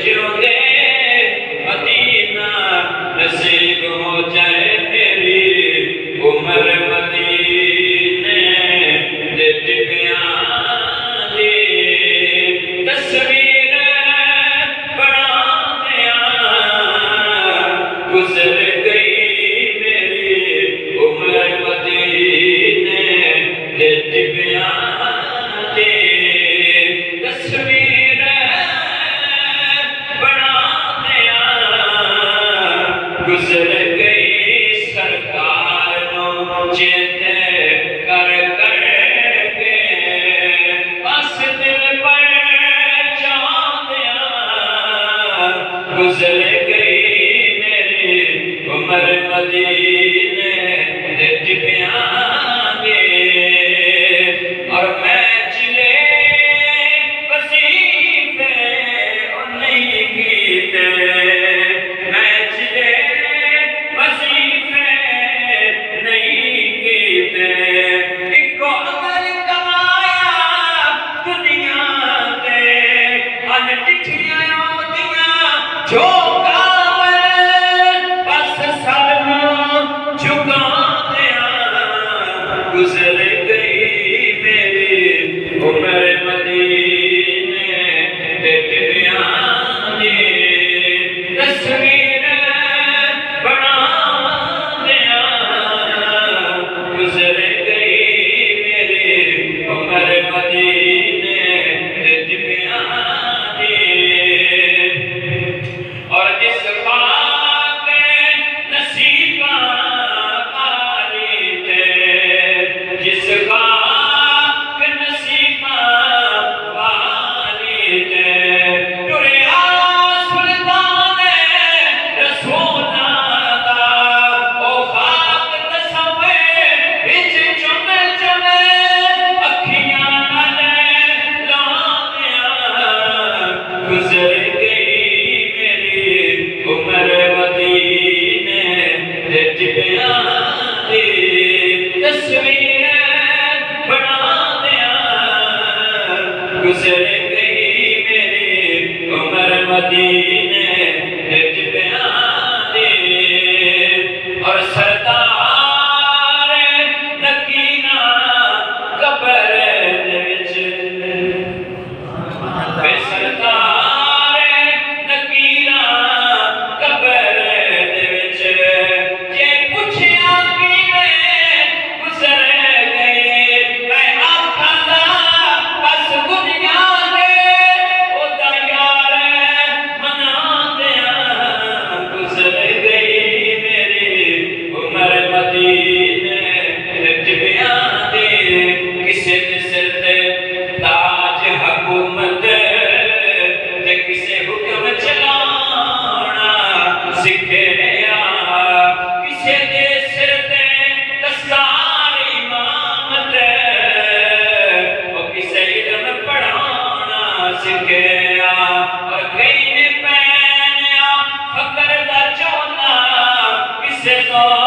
जिਉਂਦੇ Medina नसीब हो जाए मेरी उम्र मदीने दे टिबियां दी तस्वीर बना दिया गुजर गई मेरी उम्र मदीने दे टिबियां दी तस्वीर गुजर गई सरकार नो चेते कर कर के बस दिल पर चांदिया गुजर गई मेरी उम्र मदीने दे टिबियां दे और मैं जिले वजीफे नहीं कीते जो बस सर झुका दिया गुजर गई मेरी उम्र मदीने दे टिबियां दी तस्वीर बना दिया गुजर गई मेरी उम्र मदीने दे टिबियां और जिस पाक नसीबा वाली थे जिस पाक नसीबा वाली थे टुरिया सुल्तान रसूला दा ओ खाक तसवे विच चुम चुम अखियां नाल लांदिया गुजर उम्र मदीने दे टिबियां दी तस्वीर बना दिया गुजर गई मेरी उम्र मदीने दे टिबियां दी और सरदार नकीना कब्र दे विच सरदार नकीना Oh